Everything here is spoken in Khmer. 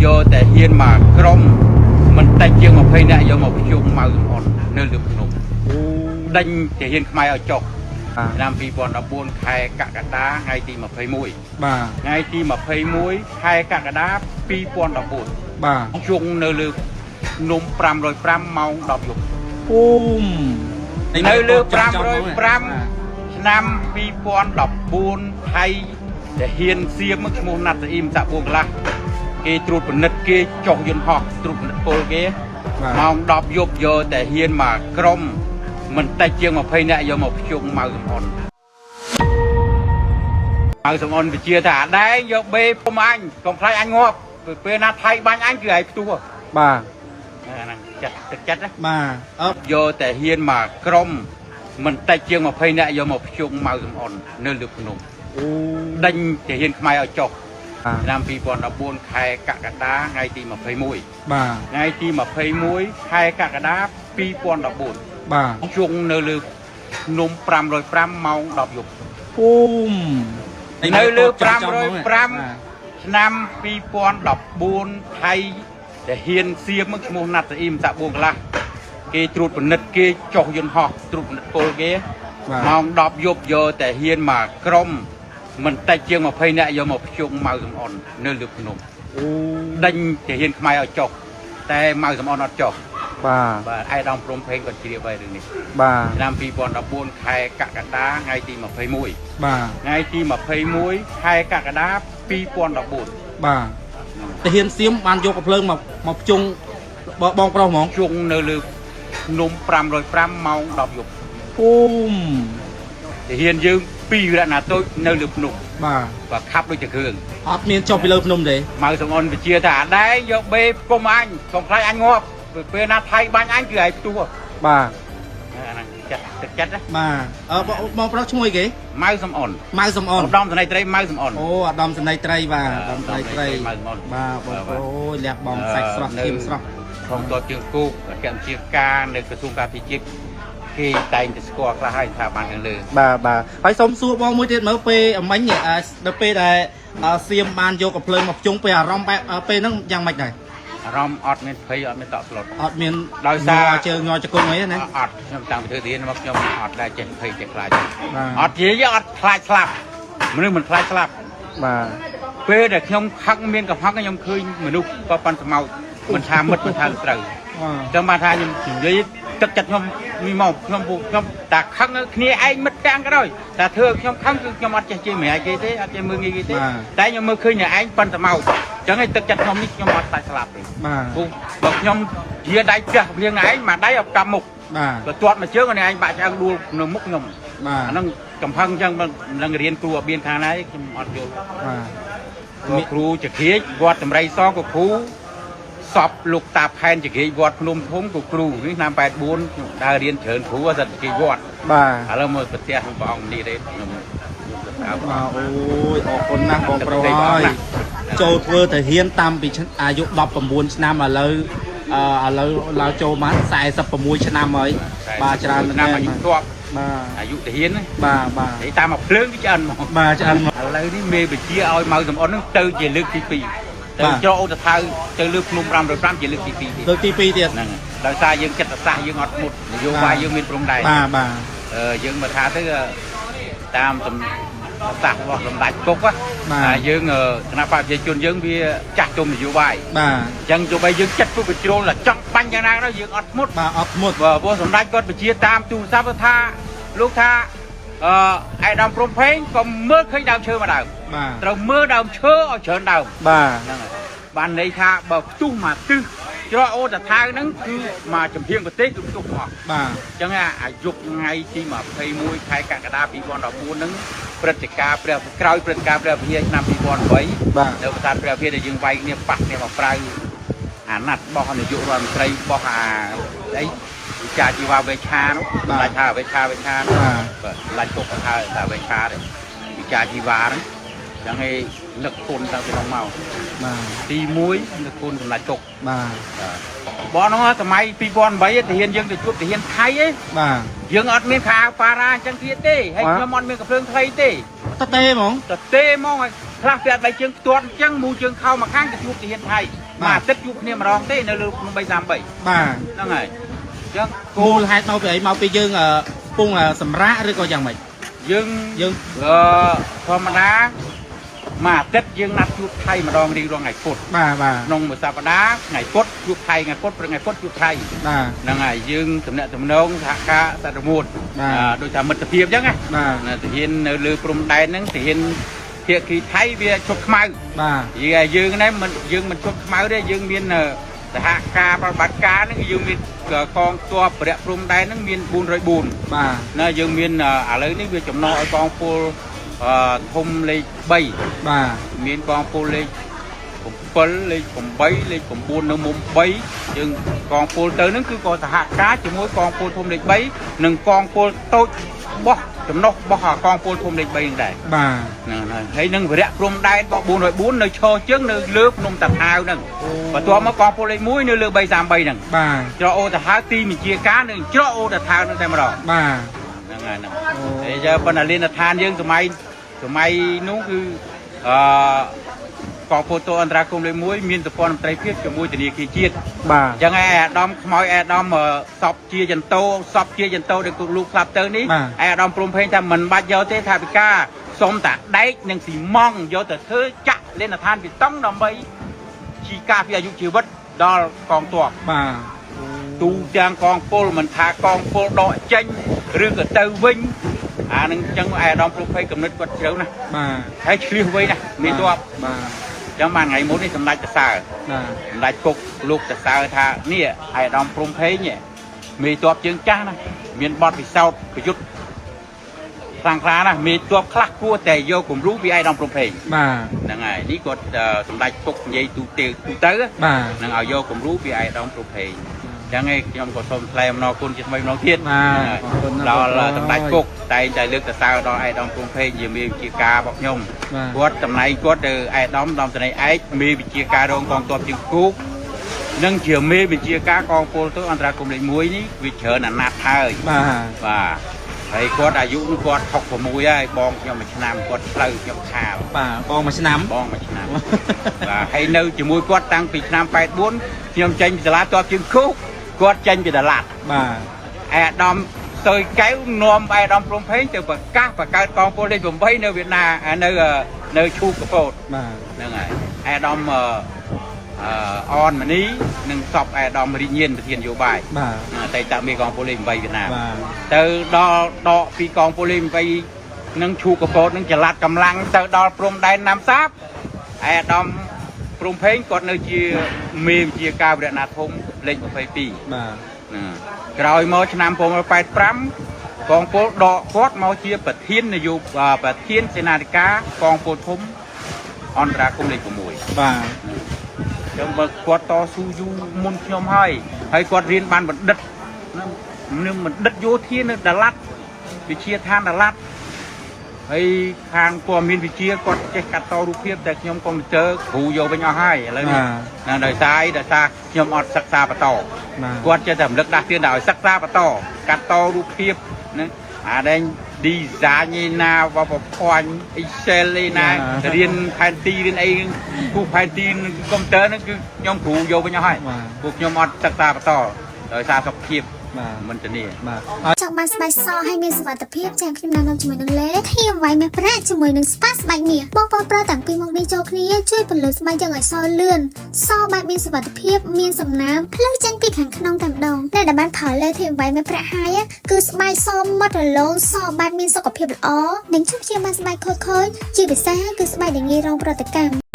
vôแต่เฮียนมากรมมันแต่เจียงมาเพย์เนี่ยยอมมาพิจงมาอ่อนเนื้อเลือดขนมดันจะเฮียนขมายเอาจอกนำปีบอลเอาบุญไข่กะกระดาไงตีมาเพย์มวยไงตีมาเพย์มวยไข่กะกระดาปีบอลเอาบุญจงเนื้อเลือดนมปรำโดยปรำเมาดอกหยกเนื้อเลือดปรำโดยปรำนำปีบอลดอกบุญไทยจะเฮียนเสียมึกมูนัดอิมจะบวงละเกตรูดเป็นนัดเกจอกยนหอกตรูดนัดโปลเกมองดอกยกเยอะแต่เฮียนมากรมมันแต่เจียงมาเพย์เนี่ยยอมมาพิจงมาสมอนมาสมอนไปเชียร์แต่ได้ยกเบย์พมอันกองไทยอันงอบเป็นนาไทยบ้านอันคือไอ้ตัวนั่นจัดนะเยอะแต่เฮียนมากรมมันแต่เจียงมาเพย์เนี่ยยอมมาพิจงมาสมอนเนื้อเลือดขนมดันจะเฮียนขมายเอาจอกนำปีบอลเอาบุญไข่กะกระดาไงตีมาเพย์มวยไงตีมาเพย์มวยไข่กะกระดาปีบอลเอาบุญจงเนื้อเลือดนมปรำโดยปรำเมาดอกหยกเนื้อเลือดปรำโดยปรำนำปีบอลดอกบุญไทยจะเฮียนเสียมึกมูนัดอิมจะบวงละเกตรูดเป็นนัดเกจอกยนหอกตรูดนัดโปลเกมองดอกยกเยอะแต่เฮียนมากรมมันแต่เจียงมาเพย์เนี่ยยอมมาพิจงมาสมอนเนื้อเลือดขนมดันจะเฮียนขมายเอาจอกแต่มาสมอนเอาจอกไอ้ดองพรมเพลงก็เชียร์ไปเรื่องนี้นำปีบอลเอาบุญไข่กะกระดาไงตีมาเพย์มวยไงตีมาเพย์มวยไข่กะกระดาปีบอลเอาบุญแต่เฮียนเสียมมันยกกับเพลิงมาจงบองเปล่าหมองจงเนื้อเลือดนมปรำโดยปรำเมาดอกหยกแต่เฮียนยืมปีละนาตัวเนื้อเลือดขนมvà khắp đôi chừng hương hot miên cho pilot nôm đấy mà sòng on bị chia thả đấy do bê công anh còn thay anh ngọt bê na thay ban anh cứ ai tua chặt đấy mong pro chui kì mai sòng on đom từ này tới mai sòng on đom từ này tới và đom từ này tới ba ôi lẹt bong sạch sọt kim sọt không to trường cô kèm chia ca nơi cái xung ca phi chiếc khi tay thì score là hai thằng bạnกันเลยហើយសុំសួរបងមួយទៀតមើលពេលមិញដល់ពេលដែលសៀមបានយកកំភ្លើងមកជុំពេលអារម្មណ៍ពេលហ្នឹងយ៉ាងម៉េចដែរអារម្មណ៍អត់មានភ័យអត់មានតក់ស្លុតអត់មានដោយសារជើងងជង្គង់អីណាអត់ខ្ញុំតាំងពីធ្វើរៀនមកខ្ញុំអត់ដែរចេះភ័យចេះខ្លាចអត់និយាយអត់ខ្លាចស្លាប់មនុស្សមិនខ្លាចស្លាប់ពេលដែលខ្ញុំខឹកមានកង្វល់ខ្ញុំឃើញមនុស្សក៏ប៉ុនស្មោចមិនថាមិត្តមិនថាត្រូវចាំបានថាខ្ញុំនិយាយទឹកចិត្តខ្ញុំមីមកខ្ញុំតាខឹងគ្នាឯងមិត្តទាំងក៏ដោយតែធ្វើខ្ញុំខឹងគឺខ្ញុំអត់ចេះជិះម្រាយគេទេអត់ចេះមើលងាយគេទេតែខ្ញុំមើលឃើញឯងប៉ុនតែមកអញ្ចឹងឯងទឹកចិត្តខ្ញុំនេះខ្ញុំអត់ខ្លាចស្លាប់ទេព្រោះបើខ្ញុំជាដៃចាស់ព្រៀងឯងមួយដៃអត់កម្មមុខបើទាត់មួយជើងឯងបាក់ឆ្អឹងដួលនៅមុខខ្ញុំអាហ្នឹងកំផឹងអញ្ចឹងនឹងរៀនគ្រូអបៀនខាងណាខ្ញុំអត់យល់គ្រូចក្រាចវត្តតម្រៃសក៏គ្រូសពលោកតាផែនចក្រាចវត្តភ្នំធំក៏គ្រូនេះឆ្នាំ84ដើររៀនច្រើនគ្រូអត់ចក្រាចវត្តឥឡូវមកប្រទេសព្រះអង្គនេះទេខ្ញុំអូយអរគុណណាស់បងប្រុសហើយចូលធ្វើទៅហ៊ានតាមពីអាយុ19ឆ្នាំឥឡូវឡើងចូលមក46ឆ្នាំហើយច្រើនណាស់អាយុធ្លាប់អាយុទៅហ៊ានតែតាមមកភ្លើងវាឆ្អិនមកឆ្អិនមកឥឡូវនេះមេបជាឲ្យមកសំអន់ហ្នឹងទៅជាលើកទី2ទៅច្រកអូតថៅទៅលើភ្នំ505ជាលើកទី2ទៀតលើកទី2ទៀតហ្នឹងដោយសារយើងចិត្តសាស្ត្រយើងអត់មុតនយោបាយយើងមានព្រំដែនយើងមកថាទៅតាមសាស្ត្ររបស់សម្ដេចគុកយើងគណៈបព្វជិជនយើងវាចាស់ទុំនយោបាយអញ្ចឹងទោះបីយើងចិត្តពុកជ្រុលចង់បាញ់យ៉ាងណាទៅយើងអត់មុតអត់មុតព្រោះសម្ដេចគាត់បញ្ជាតាមទូរស័ព្ទថាលោកថាឯកឧត្តមព្រំពេញក៏មើលឃើញដើមឈើមកដើមត្រូវមើលដើមឈើឲ្យច្រើនដើមហ្នឹងហើយបានន័យថាបើផ្ទុះមកទិសច្រកអូតថៅហ្នឹងគឺមកចំហៀងប្រទេសគឺផ្ទុះអស់អញ្ចឹងអាយុថ្ងៃទី21ខែកក្កដា2014ហ្នឹងព្រឹត្តិការណ៍ក្រោយព្រឹត្តិការណ៍ព្រះវិហារឆ្នាំ2008នៅប្រាសាទព្រះវិហារដែលយើងវាយគ្នាប៉ះគ្នាមកប្រៅអាណត្តិរបស់នាយករដ្ឋមន្ត្រីរបស់អីវិជាជីវវេឆានោះឡាច់ថាវេឆាឡាច់ទុកថាវេឆាទេវិជាជីវ៉ាហ្នឹងចឹងឯងនឹកគុណតាំងពីនោះមកទី1នឹកគុណសម្ដេចទុកបងហ្នឹងសម័យ2008ទាហានយើងទៅជួបទាហានថៃឯងយើងអត់មានខាវប៉ារ៉ាអញ្ចឹងទៀតទេហើយខ្ញុំអត់មានកំភ្លើងថ្មីទេតទេហ្មងតទេហ្មងហើយ ខ្លះពេល3ជើងទាត់អញ្ចឹងមូជើងខោមកខាងទៅជួបទាហានថៃមកទឹកជួបគ្នាម្ដងទេនៅលើភ្នំ333បាទហ្នឹងហើយអញ្ចឹងគោលហេតុមកពីអីមកពីយើងពងសម្រាកឬក៏យ៉ាងម៉េចយើងធម្មតាមកអាទិត្យយើងណាត់ជួបថៃម្ដងរៀងរាល់ថ្ងៃពុធបាទក្នុងមួយសប្តាហ៍ថ្ងៃពុធជួបថៃថ្ងៃពុធព្រឹកថ្ងៃពុធជួបថៃហ្នឹងហើយយើងតំណាក់តំណងសហការសត្វរមួតដោយថាមិត្តភាពអញ្ចឹងណាទាហាននៅលើព្រំដែនហ្នឹងទាហានភាគីថៃវាជប់ខ្មៅយើងហ្នឹងយើងមិនជប់ខ្មៅទេយើងមានសហការប្រតិបត្តិការហ្នឹងយើងមានកងទ័ពប្រព្រំដែនហ្នឹងមាន404ណាយើងមានឥឡូវនេះវាចំណងឲ្យកងពលធំលេខ3មានកងពលលេខ7លេខ8លេខ9នៅមុំ3យើងកងពលទៅហ្នឹងគឺក៏សហការជាមួយកងពលធំលេខ3និងកងពលតូចបោះចំណុះបោះកងពលធំលេខ3ហ្នឹងដែរហ្នឹងហើយនឹងវរៈព្រំដែនបោះ404នៅឈរជើងនៅលើភ្នំតាថាវហ្នឹងបន្ទាប់មកកងពលលេខ1នៅលើ333ហ្នឹងច្រកអូតាថាវទីមជាការនៅច្រកអូតាថាវហ្នឹងតែម្ដងហ្នឹងហើយហើយប៉ុន្តែលៀនឋានយើងសម័យនោះគឺកងពលតូអន្តរាគមន៍លេខ1មានប្រព័ន្ធមន្ត្រីភាពជាមួយធនាគារជាតិអញ្ចឹងឯអាដាមខ្មោចអាដាមសពជាចន្ទោដែលលោកស្លាប់ទៅនេះអាដាមព្រំភេងថាមិនបាច់យកទេថាវិការសុំតាដែកនិងស៊ីម៉ង់យកទៅធ្វើចាក់លេនឋានពីតង់ដើម្បីជីការពីអាយុជីវិតដល់កងទ័ពទូទាំងកងពលមិនថាកងពលដកចេញឬក៏ទៅវិញអានឹងអញ្ចឹងអាដាមព្រំភេងកំណត់គាត់ជ្រៅណាស់ហើយឆ្លៀសវិញណាមានទ័ពចឹងបានថ្ងៃមុននេះសម្ដេចតសើសម្ដេចគុកលោកតសើថានេះអាដាមព្រំភេងមេទ័ពជើងចាស់ណាមានបទពិសោធន៍ប្រយុទ្ធខ្លាំងក្លាណាស់មេទ័ពខ្លះគួរតែយកគំរូពីអាដាមព្រំភេងហ្នឹងហើយនេះគាត់សម្ដេចគុកនិយាយទូទៅនឹងឲ្យយកគំរូពីអាដាមព្រំភេងចឹងឯងខ្ញុំក៏សូមថ្លែងអំណរគុណជាថ្មីម្ដងទៀតដល់សម្ដេចគុកតែងតែលើកសរសើរដល់អាដាមព្រំភេងជាមេវិជាការរបស់ខ្ញុំគាត់តំណែងគាត់ទៅអាដាមតំណែងឯកមេវិជាការរងកងទ័ពជើងគោកនិងជាមេវិជាការកងពលទៅអន្តរាគមន៍លេខ1នេះវាច្រើនអាណត្តិហើយបាទហើយគាត់អាយុគាត់66ហើយបងខ្ញុំមួយឆ្នាំគាត់ផ្លូវខ្ញុំខាលបងមួយឆ្នាំបាទហើយនៅជាមួយគាត់តាំងពីឆ្នាំ84ខ្ញុំចេញពីសាលាទ័ពជើងគោកគាត់ចេញពីដាឡាត់អាដាមស្ទើរកែវនាំអាដាមព្រំភេងទៅបង្កើតកងពលលេខ8នៅវៀតណាមនៅឈូកកពតហ្នឹងហើយអាដាមអនមនីនិងសពអាដាមរិញៀនប្រធាននយោបាយតែតាមេកងពលលេខ8វៀតណាមទៅដល់ដកពីកងពលលេខ8នឹងឈូកកពតនឹងចល័តកម្លាំងទៅដល់ព្រំដែនណាមសាបអាដាមព្រំភេងគាត់នៅជាមេវិជាការវរណាធំលេខ22ក្រោយមកឆ្នាំ1985កងពលដកគាត់មកជាប្រធានសេនាធិការកងពលធំអន្តរាគមន៍លេខ6ចឹងបើគាត់តស៊ូយូរមុនខ្ញុំហើយគាត់រៀនបានបណ្ឌិតនឹងបណ្ឌិតយោធានៅដាឡាត់វិជាឋានដាឡាត់ហើយខាងព័ត៌មានវិជាគាត់ចេះកាត់តរូបភាពតែខ្ញុំកុំព្យូទ័រគ្រូយកវិញអស់ហើយឥឡូវនេះដោយសារខ្ញុំអត់សិក្សាបន្តគាត់ចេះតែរំលឹកដាស់តឿនឲ្យសិក្សាបន្តកាត់តរូបភាពណាអាដែង design ឯណាវប្បធម៌ Excel ឯណារៀនផែនទីរៀនអីគូផែនទីកុំព្យូទ័រហ្នឹងគឺខ្ញុំគ្រូយកវិញអស់ហើយពួកខ្ញុំអត់សិក្សាបន្តដោយសារសុខភាពមិនធានាចង់បានស្បែកសឲ្យមានសុវត្ថិភាពចាំខ្ញុំនាំជាមួយនឹងលេធាមវាយមេប្រាក់ជាមួយនឹងស្ប៉ាស្បែកនេះបងប្អូនប្រើតាំងពីមកនេះចូលគ្នាជួយពន្លឺស្បែកយ៉ាងឲ្យសលឿនសបែបមានសុវត្ថិភាពមានសំណើមភ្លឺចេញពីខាងក្នុងតែម្ដងតែដែលបានផលលេធាមវាយមេប្រាក់ហើយគឺស្បែកសមាត់រលោងសបែបមានសុខភាពល្អនិងជួយព្យាបាលស្បែកខូចជាពិសេសគឺស្បែកដែលងាយរងប្រតិកម្ម